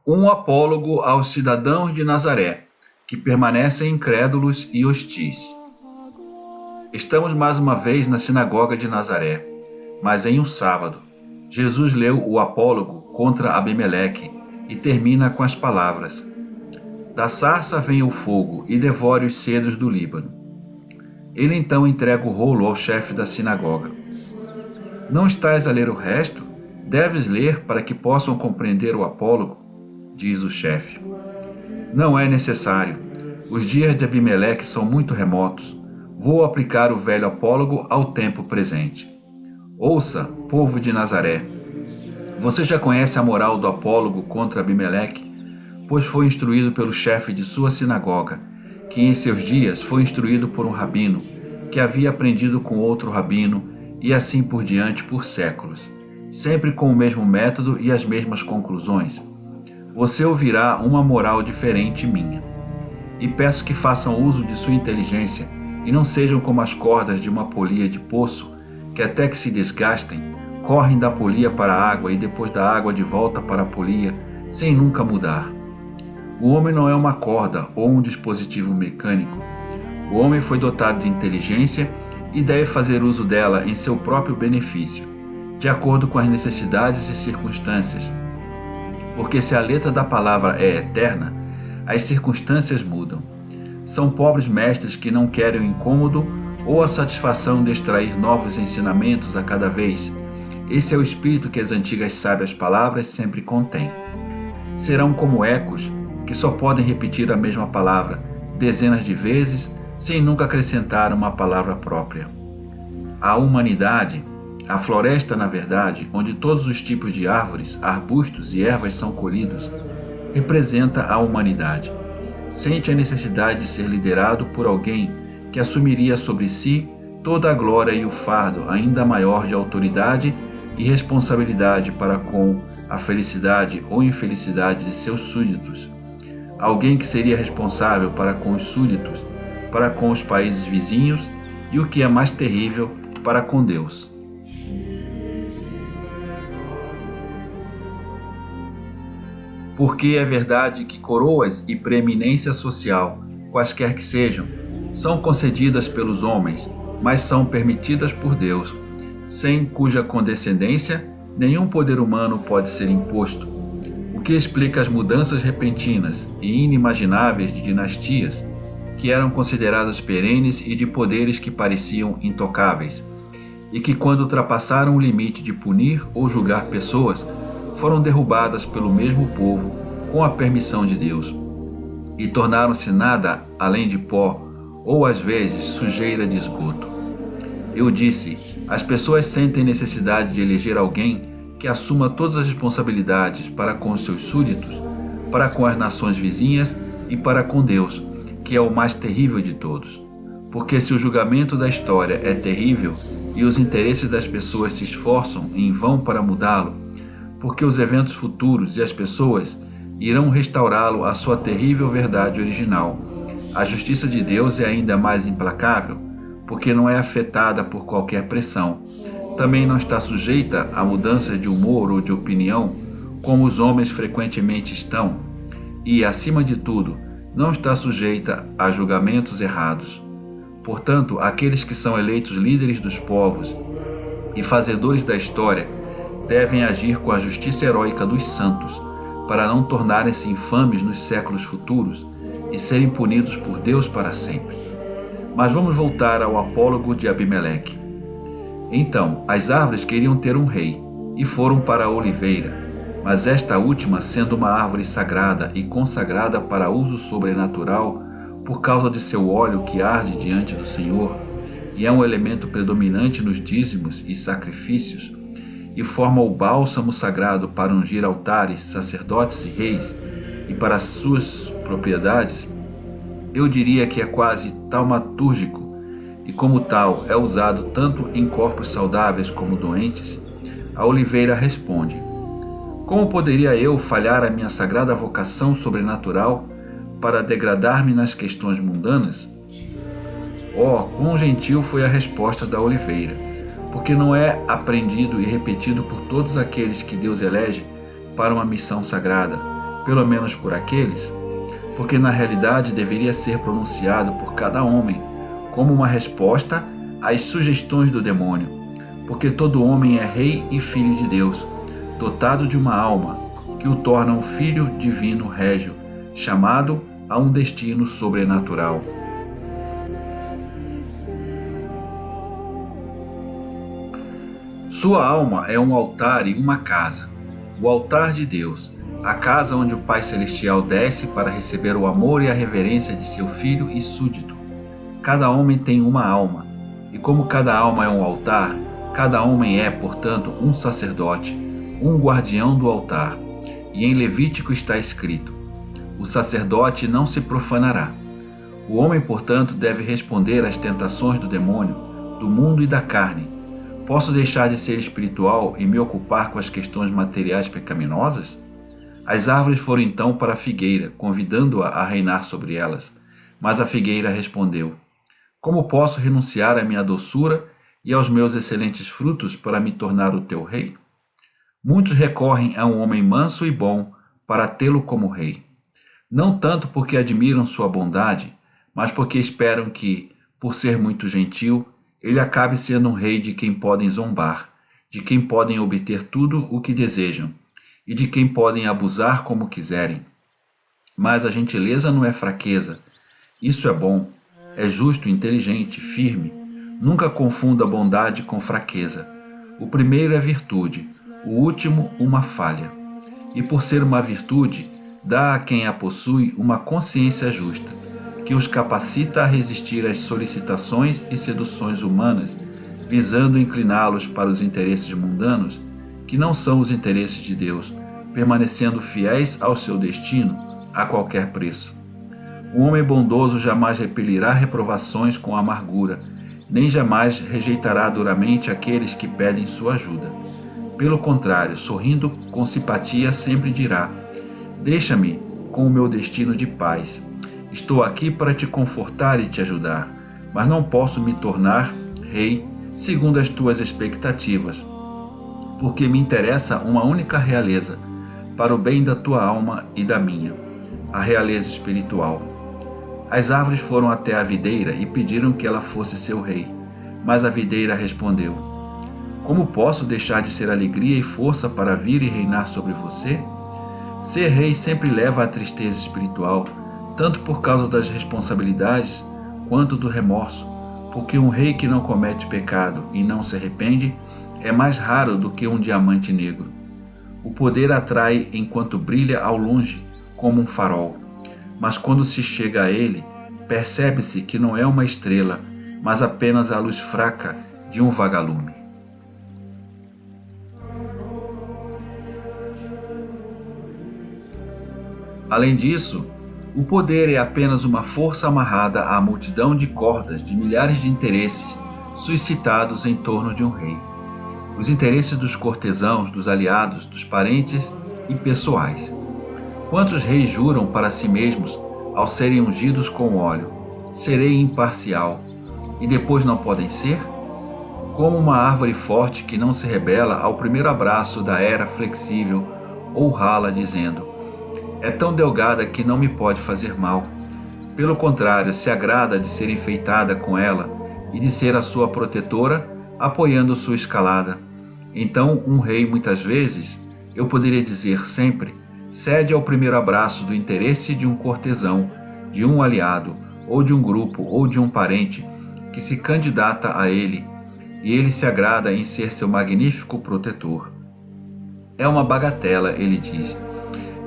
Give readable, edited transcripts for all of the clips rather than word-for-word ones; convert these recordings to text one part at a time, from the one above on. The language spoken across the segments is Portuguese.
Um apólogo aos cidadãos de Nazaré, que permanecem incrédulos e hostis. Estamos mais uma vez na sinagoga de Nazaré, mas em um sábado. Jesus leu o apólogo contra Abimeleque e termina com as palavras: Da sarça vem o fogo e devore os cedros do Líbano. Ele então entrega o rolo ao chefe da sinagoga. Não estás a ler o resto? Deves ler para que possam compreender o apólogo, diz o chefe. Não é necessário. Os dias de Abimeleque são muito remotos. Vou aplicar o velho apólogo ao tempo presente. Ouça, povo de Nazaré. Você já conhece a moral do apólogo contra Abimeleque, pois foi instruído pelo chefe de sua sinagoga, que em seus dias foi instruído por um rabino, que havia aprendido com outro rabino, e assim por diante por séculos, sempre com o mesmo método e as mesmas conclusões. Você ouvirá uma moral diferente minha. E peço que façam uso de sua inteligência e não sejam como as cordas de uma polia de poço, que até que se desgastem, correm da polia para a água e depois da água de volta para a polia, sem nunca mudar. O homem não é uma corda ou um dispositivo mecânico. O homem foi dotado de inteligência e deve fazer uso dela em seu próprio benefício, de acordo com as necessidades e circunstâncias. Porque se a letra da palavra é eterna, as circunstâncias mudam. São pobres mestres que não querem o incômodo ou a satisfação de extrair novos ensinamentos a cada vez. Esse é o espírito que as antigas sábias palavras sempre contêm. Serão como ecos que só podem repetir a mesma palavra dezenas de vezes sem nunca acrescentar uma palavra própria. A humanidade, a floresta, na verdade, onde todos os tipos de árvores, arbustos e ervas são colhidos, representa a humanidade. Sente a necessidade de ser liderado por alguém que assumiria sobre si toda a glória e o fardo ainda maior de autoridade e responsabilidade para com a felicidade ou infelicidade de seus súditos. Alguém que seria responsável para com os súditos, para com os países vizinhos e, o que é mais terrível, para com Deus. Porque é verdade que coroas e preeminência social, quaisquer que sejam, são concedidas pelos homens, mas são permitidas por Deus, sem cuja condescendência nenhum poder humano pode ser imposto, o que explica as mudanças repentinas e inimagináveis de dinastias, que eram consideradas perenes e de poderes que pareciam intocáveis, e que, quando ultrapassaram o limite de punir ou julgar pessoas, foram derrubadas pelo mesmo povo com a permissão de Deus, e tornaram-se nada além de pó, ou às vezes sujeira de esgoto. Eu disse, as pessoas sentem necessidade de eleger alguém que assuma todas as responsabilidades para com os seus súditos, para com as nações vizinhas e para com Deus, que é o mais terrível de todos. Porque se o julgamento da história é terrível e os interesses das pessoas se esforçam em vão para mudá-lo, porque os eventos futuros e as pessoas irão restaurá-lo à sua terrível verdade original. A justiça de Deus é ainda mais implacável, porque não é afetada por qualquer pressão. Também não está sujeita a mudanças de humor ou de opinião, como os homens frequentemente estão, e, acima de tudo, não está sujeita a julgamentos errados. Portanto, aqueles que são eleitos líderes dos povos e fazedores da história devem agir com a justiça heróica dos santos, para não tornarem-se infames nos séculos futuros e serem punidos por Deus para sempre. Mas vamos voltar ao apólogo de Abimeleque. Então, as árvores queriam ter um rei, e foram para a oliveira, mas esta última, sendo uma árvore sagrada e consagrada para uso sobrenatural, por causa de seu óleo que arde diante do Senhor, e é um elemento predominante nos dízimos e sacrifícios, e forma o bálsamo sagrado para ungir altares, sacerdotes e reis, e para suas propriedades, eu diria que é quase taumatúrgico, e como tal é usado tanto em corpos saudáveis como doentes. A oliveira responde: como poderia eu falhar a minha sagrada vocação sobrenatural para degradar-me nas questões mundanas? Oh, quão gentil foi a resposta da oliveira, porque não é aprendido e repetido por todos aqueles que Deus elege para uma missão sagrada, pelo menos por aqueles, porque na realidade deveria ser pronunciado por cada homem como uma resposta às sugestões do demônio, porque todo homem é rei e filho de Deus, dotado de uma alma que o torna um filho divino régio, chamado a um destino sobrenatural. Sua alma é um altar e uma casa, o altar de Deus, a casa onde o Pai Celestial desce para receber o amor e a reverência de seu filho e súdito. Cada homem tem uma alma, e como cada alma é um altar, cada homem é, portanto, um sacerdote, um guardião do altar. E em Levítico está escrito: o sacerdote não se profanará. O homem, portanto, deve responder às tentações do demônio, do mundo e da carne. Posso deixar de ser espiritual e me ocupar com as questões materiais pecaminosas? As árvores foram então para a figueira, convidando-a a reinar sobre elas. Mas a figueira respondeu: como posso renunciar à minha doçura e aos meus excelentes frutos para me tornar o teu rei? Muitos recorrem a um homem manso e bom para tê-lo como rei. Não tanto porque admiram sua bondade, mas porque esperam que, por ser muito gentil, ele acabe sendo um rei de quem podem zombar, de quem podem obter tudo o que desejam e de quem podem abusar como quiserem. Mas a gentileza não é fraqueza. Isso é bom, é justo, inteligente, firme. Nunca confunda bondade com fraqueza. O primeiro é virtude, o último uma falha. E por ser uma virtude, dá a quem a possui uma consciência justa, que os capacita a resistir às solicitações e seduções humanas, visando incliná-los para os interesses mundanos, que não são os interesses de Deus, permanecendo fiéis ao seu destino a qualquer preço. O homem bondoso jamais repelirá reprovações com amargura, nem jamais rejeitará duramente aqueles que pedem sua ajuda. Pelo contrário, sorrindo com simpatia, sempre dirá: deixa-me com o meu destino de paz. Estou aqui para te confortar e te ajudar, mas não posso me tornar rei segundo as tuas expectativas, porque me interessa uma única realeza, para o bem da tua alma e da minha, a realeza espiritual. As árvores foram até a videira e pediram que ela fosse seu rei, mas a videira respondeu: como posso deixar de ser alegria e força para vir e reinar sobre você? Ser rei sempre leva à tristeza espiritual, tanto por causa das responsabilidades quanto do remorso, porque um rei que não comete pecado e não se arrepende é mais raro do que um diamante negro. O poder atrai enquanto brilha ao longe, como um farol, mas quando se chega a ele, percebe-se que não é uma estrela, mas apenas a luz fraca de um vagalume. Além disso, o poder é apenas uma força amarrada à multidão de cordas de milhares de interesses suscitados em torno de um rei. Os interesses dos cortesãos, dos aliados, dos parentes e pessoais. Quantos reis juram para si mesmos, ao serem ungidos com óleo: serei imparcial, e depois não podem ser? Como uma árvore forte que não se rebela ao primeiro abraço da era flexível ou rala, dizendo: é tão delgada que não me pode fazer mal. Pelo contrário, se agrada de ser enfeitada com ela e de ser a sua protetora, apoiando sua escalada. Então, um rei, muitas vezes, eu poderia dizer sempre, cede ao primeiro abraço do interesse de um cortesão, de um aliado, ou de um grupo, ou de um parente, que se candidata a ele, e ele se agrada em ser seu magnífico protetor. É uma bagatela, ele diz,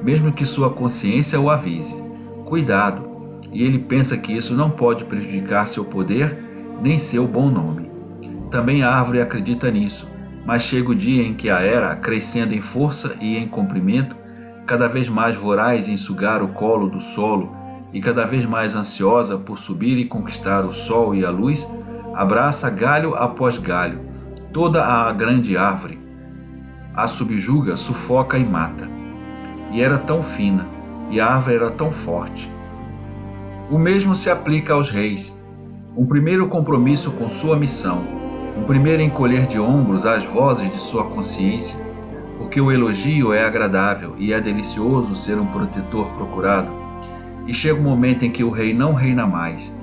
mesmo que sua consciência o avise. Cuidado! E ele pensa que isso não pode prejudicar seu poder, nem seu bom nome. Também a árvore acredita nisso, mas chega o dia em que a era, crescendo em força e em comprimento, cada vez mais voraz em sugar o colo do solo e cada vez mais ansiosa por subir e conquistar o sol e a luz, abraça galho após galho, toda a grande árvore, a subjuga, sufoca e mata. E era tão fina, e a árvore era tão forte. O mesmo se aplica aos reis. Um primeiro compromisso com sua missão, um primeiro encolher de ombros às vozes de sua consciência, porque o elogio é agradável e é delicioso ser um protetor procurado. E chega um momento em que o rei não reina mais,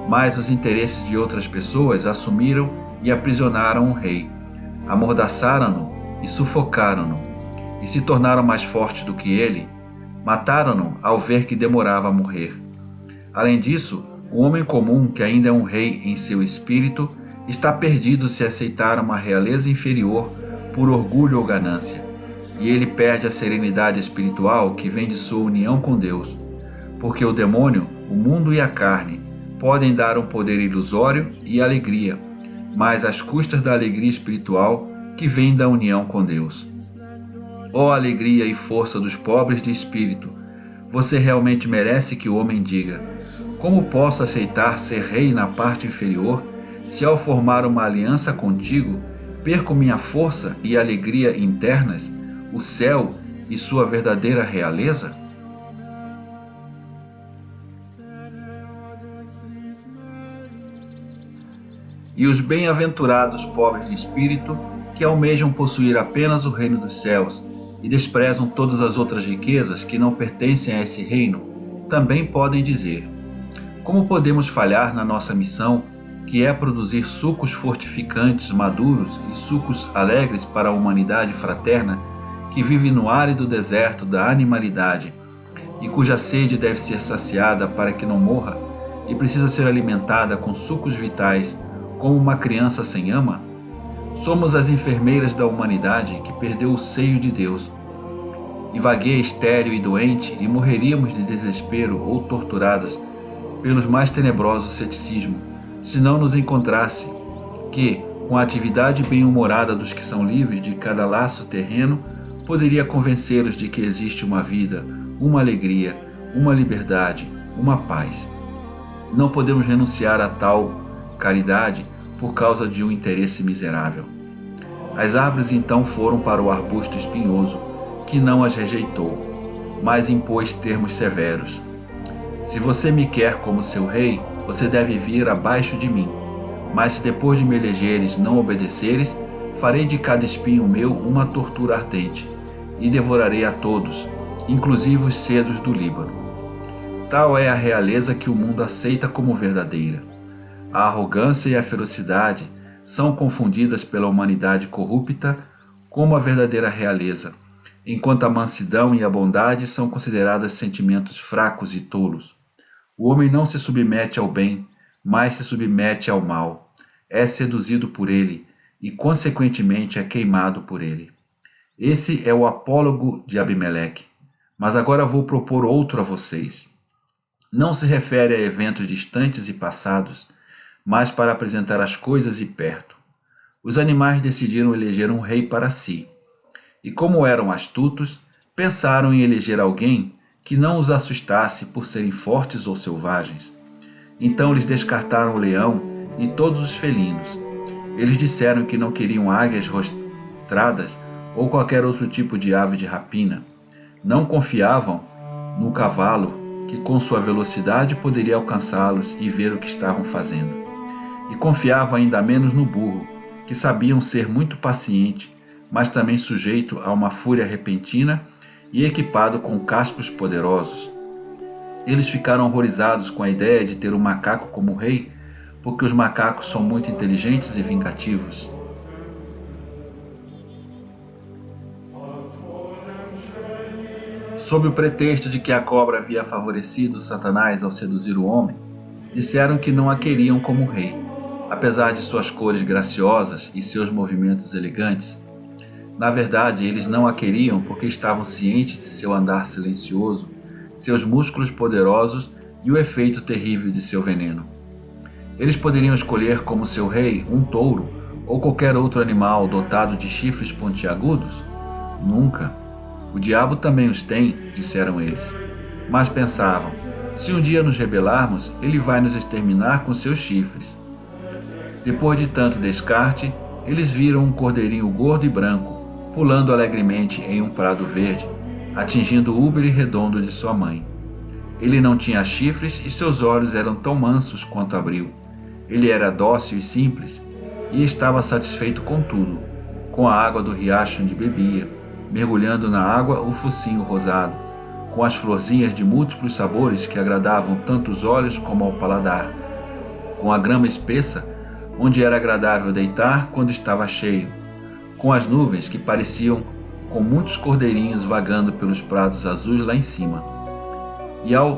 mas os interesses de outras pessoas assumiram e aprisionaram o rei, amordaçaram-no e sufocaram-no, e se tornaram mais fortes do que ele, mataram-no ao ver que demorava a morrer. Além disso, o homem comum, que ainda é um rei em seu espírito, está perdido se aceitar uma realeza inferior por orgulho ou ganância, e ele perde a serenidade espiritual que vem de sua união com Deus, porque o demônio, o mundo e a carne podem dar um poder ilusório e alegria, mas às custas da alegria espiritual que vem da união com Deus. Ó alegria e força dos pobres de espírito, você realmente merece que o homem diga: como posso aceitar ser rei na parte inferior, se ao formar uma aliança contigo, perco minha força e alegria internas, o céu e sua verdadeira realeza? E os bem-aventurados pobres de espírito, que almejam possuir apenas o reino dos céus e desprezam todas as outras riquezas que não pertencem a esse reino, também podem dizer: como podemos falhar na nossa missão, que é produzir sucos fortificantes maduros e sucos alegres para a humanidade fraterna que vive no árido deserto da animalidade e cuja sede deve ser saciada para que não morra e precisa ser alimentada com sucos vitais como uma criança sem ama? Somos as enfermeiras da humanidade que perdeu o seio de Deus e vagueia estéril e doente, e morreríamos de desespero ou torturadas pelos mais tenebrosos ceticismo, se não nos encontrasse que, com a atividade bem-humorada dos que são livres de cada laço terreno, poderia convencê-los de que existe uma vida, uma alegria, uma liberdade, uma paz. Não podemos renunciar a tal caridade por causa de um interesse miserável. As árvores então foram para o arbusto espinhoso, que não as rejeitou, mas impôs termos severos. Se você me quer como seu rei, você deve vir abaixo de mim. Mas se depois de me elegeres não obedeceres, farei de cada espinho meu uma tortura ardente, e devorarei a todos, inclusive os cedros do Líbano. Tal é a realeza que o mundo aceita como verdadeira. A arrogância e a ferocidade são confundidas pela humanidade corrupta como a verdadeira realeza, enquanto a mansidão e a bondade são consideradas sentimentos fracos e tolos. O homem não se submete ao bem, mas se submete ao mal. É seduzido por ele e, consequentemente, é queimado por ele. Esse é o apólogo de Abimeleque. Mas agora vou propor outro a vocês. Não se refere a eventos distantes e passados, mas para apresentar as coisas e perto. Os animais decidiram eleger um rei para si. E como eram astutos, pensaram em eleger alguém que não os assustasse por serem fortes ou selvagens. Então eles descartaram o leão e todos os felinos. Eles disseram que não queriam águias rostradas ou qualquer outro tipo de ave de rapina. Não confiavam no cavalo, que com sua velocidade poderia alcançá-los e ver o que estavam fazendo. E confiavam ainda menos no burro, que sabiam ser muito paciente, mas também sujeito a uma fúria repentina e equipado com cascos poderosos. Eles ficaram horrorizados com a ideia de ter um macaco como rei, porque os macacos são muito inteligentes e vingativos. Sob o pretexto de que a cobra havia favorecido Satanás ao seduzir o homem, disseram que não a queriam como rei, apesar de suas cores graciosas e seus movimentos elegantes. Na verdade, eles não a queriam porque estavam cientes de seu andar silencioso, seus músculos poderosos e o efeito terrível de seu veneno. Eles poderiam escolher como seu rei um touro ou qualquer outro animal dotado de chifres pontiagudos? Nunca. O diabo também os tem, disseram eles. Mas pensavam, se um dia nos rebelarmos, ele vai nos exterminar com seus chifres. Depois de tanto descarte, eles viram um cordeirinho gordo e branco, pulando alegremente em um prado verde, atingindo o úbere redondo de sua mãe. Ele não tinha chifres e seus olhos eram tão mansos quanto abril. Ele era dócil e simples, e estava satisfeito com tudo, com a água do riacho onde bebia, mergulhando na água o focinho rosado, com as florzinhas de múltiplos sabores que agradavam tanto os olhos como ao paladar, com a grama espessa, onde era agradável deitar quando estava cheio, com as nuvens que pareciam com muitos cordeirinhos vagando pelos prados azuis lá em cima, e ao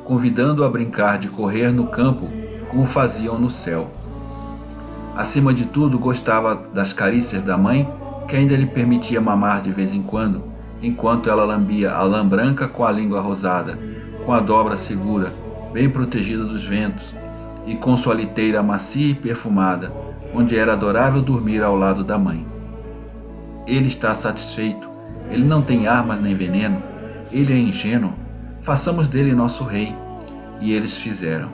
convidando-o a brincar de correr no campo como faziam no céu. Acima de tudo, gostava das carícias da mãe, que ainda lhe permitia mamar de vez em quando, enquanto ela lambia a lã branca com a língua rosada, com a dobra segura, bem protegida dos ventos, e com sua liteira macia e perfumada, onde era adorável dormir ao lado da mãe. Ele está satisfeito, ele não tem armas nem veneno, ele é ingênuo, façamos dele nosso rei. E eles fizeram.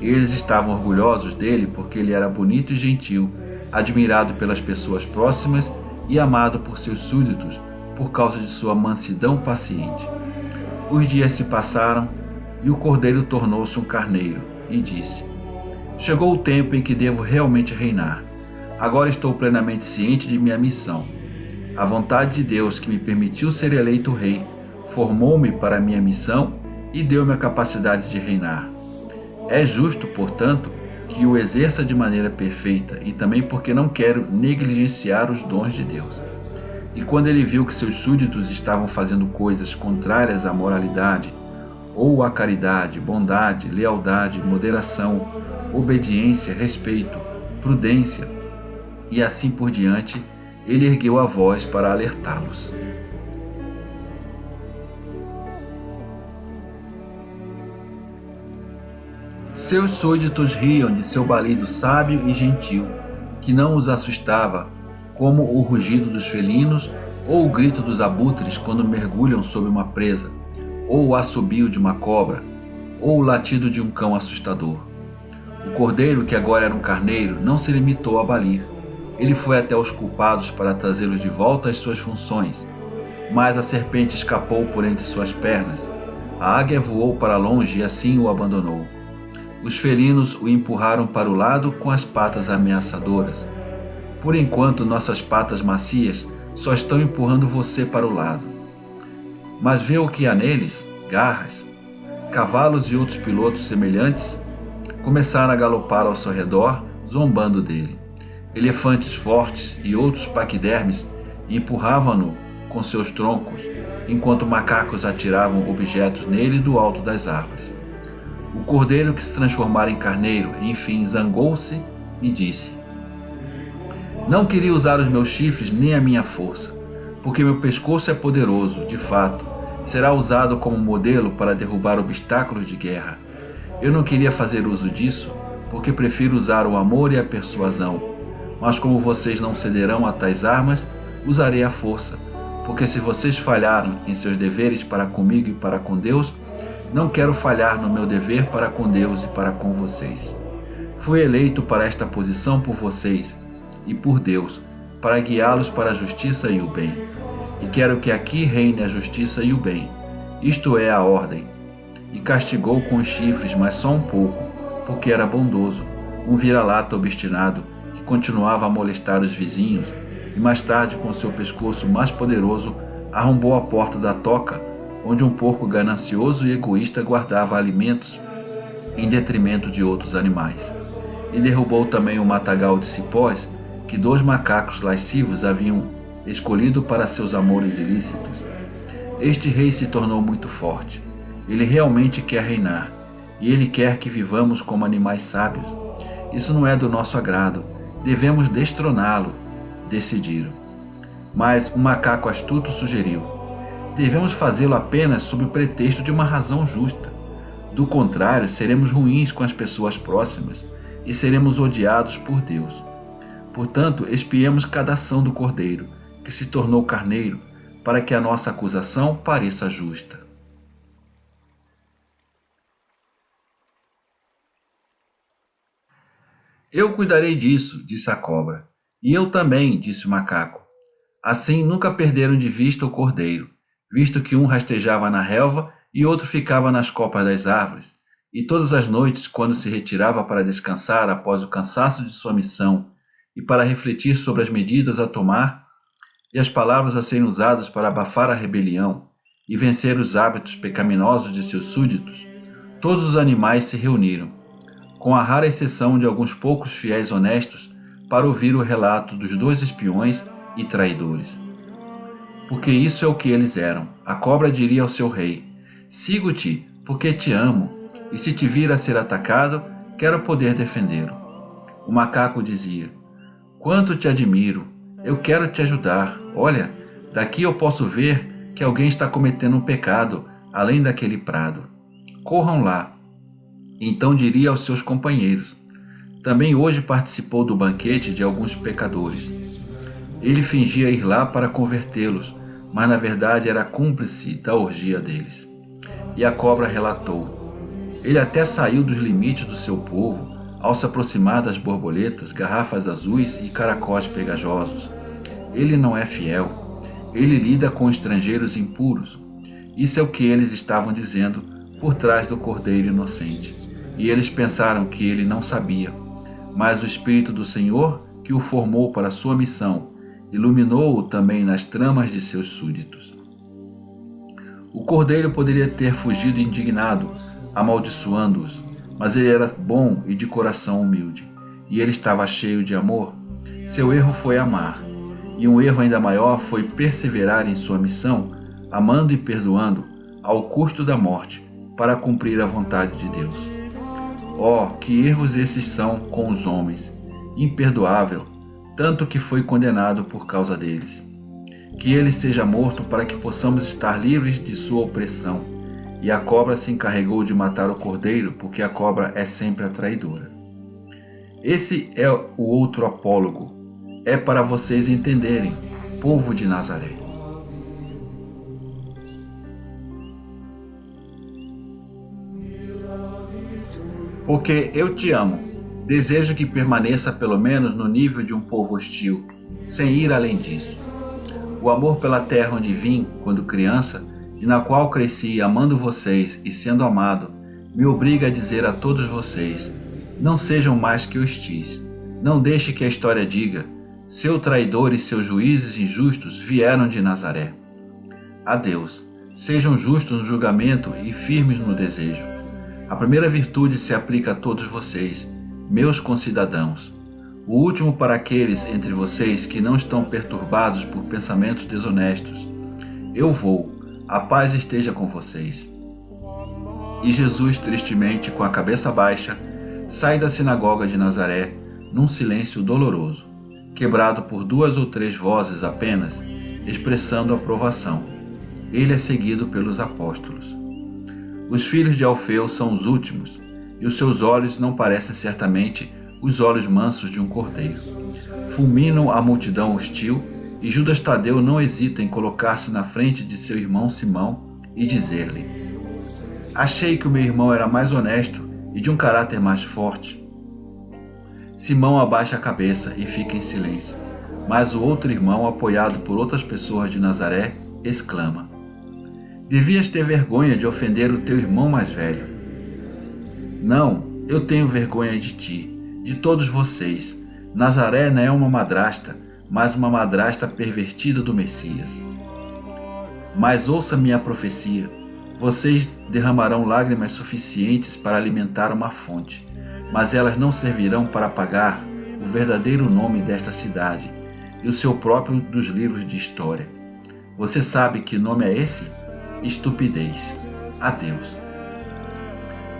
Eles estavam orgulhosos dele porque ele era bonito e gentil, admirado pelas pessoas próximas e amado por seus súditos por causa de sua mansidão paciente. Os dias se passaram e o cordeiro tornou-se um carneiro e disse: chegou o tempo em que devo realmente reinar. Agora estou plenamente ciente de minha missão. A vontade de Deus, que me permitiu ser eleito rei, formou-me para minha missão e deu-me a capacidade de reinar. É justo, portanto, que o exerça de maneira perfeita, e também porque não quero negligenciar os dons de Deus. E quando ele viu que seus súditos estavam fazendo coisas contrárias à moralidade, ou à caridade, bondade, lealdade, moderação, obediência, respeito, prudência e assim por diante, ele ergueu a voz para alertá-los. Seus súditos riam de seu balido sábio e gentil, que não os assustava, como o rugido dos felinos ou o grito dos abutres quando mergulham sob uma presa, ou o assobio de uma cobra, ou o latido de um cão assustador. O cordeiro, que agora era um carneiro, não se limitou a balir. Ele foi até os culpados para trazê-los de volta às suas funções, mas a serpente escapou por entre suas pernas. A águia voou para longe e assim o abandonou. Os felinos o empurraram para o lado com as patas ameaçadoras. Por enquanto, nossas patas macias só estão empurrando você para o lado. Mas vê o que há neles? Garras. Cavalos e outros pilotos semelhantes começaram a galopar ao seu redor, zombando dele. Elefantes fortes e outros paquidermes empurravam-no com seus troncos, enquanto macacos atiravam objetos nele do alto das árvores. O cordeiro, que se transformara em carneiro, enfim zangou-se e disse: não queria usar os meus chifres nem a minha força, porque meu pescoço é poderoso, de fato, será usado como modelo para derrubar obstáculos de guerra. Eu não queria fazer uso disso, porque prefiro usar o amor e a persuasão. Mas como vocês não cederão a tais armas, usarei a força, porque se vocês falharam em seus deveres para comigo e para com Deus, não quero falhar no meu dever para com Deus e para com vocês. Fui eleito para esta posição por vocês e por Deus, para guiá-los para a justiça e o bem. E quero que aqui reine a justiça e o bem, isto é, a ordem. E castigou com os chifres, mas só um pouco, porque era bondoso, um vira-lata obstinado, que continuava a molestar os vizinhos, e mais tarde, com seu pescoço mais poderoso, arrombou a porta da toca, onde um porco ganancioso e egoísta guardava alimentos em detrimento de outros animais. E derrubou também o matagal de cipós que 2 macacos lascivos haviam escolhido para seus amores ilícitos. Este rei se tornou muito forte. Ele realmente quer reinar, e ele quer que vivamos como animais sábios. Isso não é do nosso agrado. Devemos destroná-lo, decidiram. Mas um macaco astuto sugeriu: devemos fazê-lo apenas sob o pretexto de uma razão justa. Do contrário, seremos ruins com as pessoas próximas e seremos odiados por Deus. Portanto, espiemos cada ação do cordeiro, que se tornou carneiro, para que a nossa acusação pareça justa. Eu cuidarei disso, disse a cobra. E eu também, disse o macaco. Assim nunca perderam de vista o cordeiro, visto que um rastejava na relva e outro ficava nas copas das árvores, e todas as noites, quando se retirava para descansar após o cansaço de sua missão e para refletir sobre as medidas a tomar, e as palavras a serem usadas para abafar a rebelião e vencer os hábitos pecaminosos de seus súditos, todos os animais se reuniram, com a rara exceção de alguns poucos fiéis honestos, para ouvir o relato dos 2 espiões e traidores. Porque isso é o que eles eram. A cobra diria ao seu rei: sigo-te, porque te amo, e se te vir a ser atacado, quero poder defendê-lo. O macaco dizia: quanto te admiro, eu quero te ajudar. Olha, daqui eu posso ver que alguém está cometendo um pecado, além daquele prado. Corram lá. Então diria aos seus companheiros: também hoje participou do banquete de alguns pecadores. Ele fingia ir lá para convertê-los, mas na verdade era cúmplice da orgia deles. E a cobra relatou: ele até saiu dos limites do seu povo ao se aproximar das borboletas, garrafas azuis e caracóis pegajosos. Ele não é fiel. Ele lida com estrangeiros impuros. Isso é o que eles estavam dizendo por trás do cordeiro inocente. E eles pensaram que ele não sabia. Mas o Espírito do Senhor, que o formou para a sua missão, iluminou-o também nas tramas de seus súditos. O cordeiro poderia ter fugido indignado, amaldiçoando-os, mas ele era bom e de coração humilde, e ele estava cheio de amor. Seu erro foi amar, e um erro ainda maior foi perseverar em sua missão, amando e perdoando, ao custo da morte, para cumprir a vontade de Deus. Oh, que erros esses são com os homens! Imperdoável, tanto que foi condenado por causa deles. Que ele seja morto para que possamos estar livres de sua opressão. E a cobra se encarregou de matar o cordeiro, porque a cobra é sempre a traidora. Esse é o outro apólogo. É para vocês entenderem, povo de Nazaré. Porque eu te amo, desejo que permaneça pelo menos no nível de um povo hostil, sem ir além disso. O amor pela terra onde vim, quando criança, e na qual cresci amando vocês e sendo amado, me obriga a dizer a todos vocês: não sejam mais que hostis. Não deixe que a história diga: seu traidor e seus juízes injustos vieram de Nazaré. Adeus, sejam justos no julgamento e firmes no desejo. A primeira virtude se aplica a todos vocês, meus concidadãos. O último para aqueles entre vocês que não estão perturbados por pensamentos desonestos. Eu vou, a paz esteja com vocês. E Jesus, tristemente, com a cabeça baixa, sai da sinagoga de Nazaré num silêncio doloroso, quebrado por 2 ou 3 vozes apenas, expressando aprovação. Ele é seguido pelos apóstolos. Os filhos de Alfeu são os últimos, e os seus olhos não parecem certamente os olhos mansos de um cordeiro. Fulminam a multidão hostil, e Judas Tadeu não hesita em colocar-se na frente de seu irmão Simão e dizer-lhe: achei que o meu irmão era mais honesto e de um caráter mais forte. Simão abaixa a cabeça e fica em silêncio, mas o outro irmão, apoiado por outras pessoas de Nazaré, exclama: devias ter vergonha de ofender o teu irmão mais velho. Não, eu tenho vergonha de ti, de todos vocês. Nazaré não é uma madrasta, mas uma madrasta pervertida do Messias. Mas ouça minha profecia: vocês derramarão lágrimas suficientes para alimentar uma fonte, mas elas não servirão para apagar o verdadeiro nome desta cidade e o seu próprio dos livros de história. Você sabe que nome é esse? Estupidez. Adeus.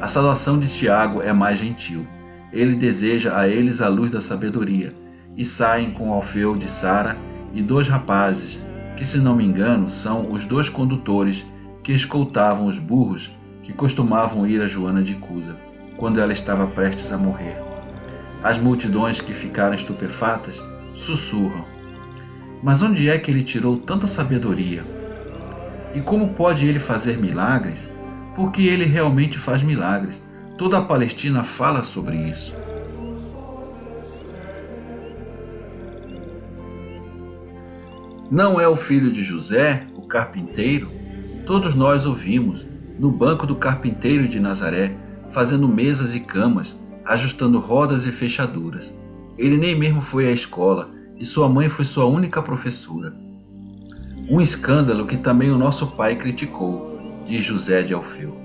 A saudação de Tiago é mais gentil. Ele deseja a eles a luz da sabedoria, e saem com Alfeu de Sara e 2 rapazes, que, se não me engano, são os 2 condutores que escoltavam os burros que costumavam ir a Joana de Cusa, quando ela estava prestes a morrer. As multidões que ficaram estupefatas sussurram: mas onde é que ele tirou tanta sabedoria? E como pode ele fazer milagres? Porque ele realmente faz milagres. Toda a Palestina fala sobre isso. Não é o filho de José, o carpinteiro? Todos nós ouvimos, no banco do carpinteiro de Nazaré, fazendo mesas e camas, ajustando rodas e fechaduras. Ele nem mesmo foi à escola, e sua mãe foi sua única professora. Um escândalo que também o nosso pai criticou, diz José de Alfeu.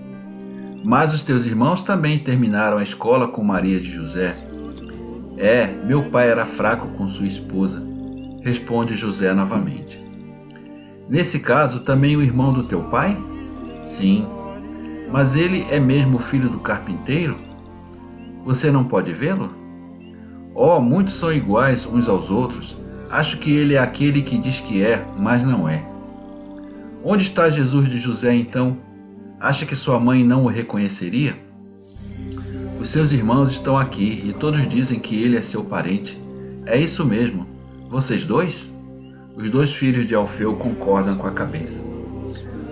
Mas os teus irmãos também terminaram a escola com Maria de José. Meu pai era fraco com sua esposa, responde José novamente. Nesse caso, também o irmão do teu pai? Sim. Mas ele é mesmo filho do carpinteiro? Você não pode vê-lo? Muitos são iguais uns aos outros. Acho que ele é aquele que diz que é, mas não é. Onde está Jesus de José então? Acha que sua mãe não o reconheceria? Os seus irmãos estão aqui e todos dizem que ele é seu parente. É isso mesmo. Vocês dois? Os dois filhos de Alfeu concordam com a cabeça.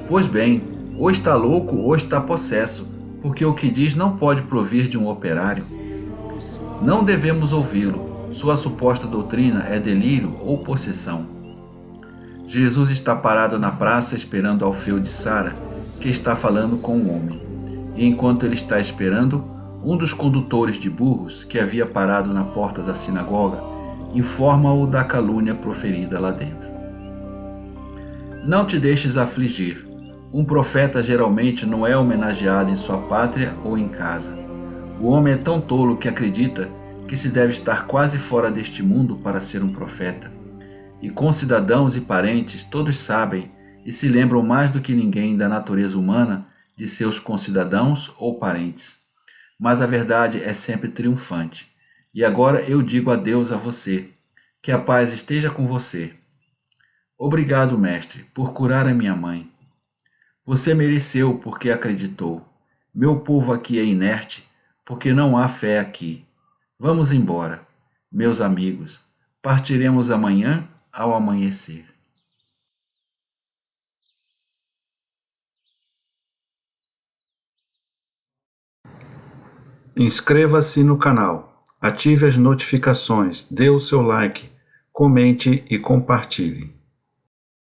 Pois bem, ou está louco ou está possesso, porque o que diz não pode provir de um operário. Não devemos ouvi-lo. Sua suposta doutrina é delírio ou possessão. Jesus está parado na praça esperando Alfeu de Sara, que está falando com um homem. E enquanto ele está esperando, um dos condutores de burros, que havia parado na porta da sinagoga, informa-o da calúnia proferida lá dentro. Não te deixes afligir. Um profeta geralmente não é homenageado em sua pátria ou em casa. O homem é tão tolo que acredita que se deve estar quase fora deste mundo para ser um profeta. E concidadãos e parentes todos sabem e se lembram mais do que ninguém da natureza humana de seus concidadãos ou parentes. Mas a verdade é sempre triunfante. E agora eu digo adeus a você. Que a paz esteja com você. Obrigado, mestre, por curar a minha mãe. Você mereceu porque acreditou. Meu povo aqui é inerte porque não há fé aqui. Vamos embora, meus amigos. Partiremos amanhã ao amanhecer. Inscreva-se no canal, ative as notificações, dê o seu like, comente e compartilhe.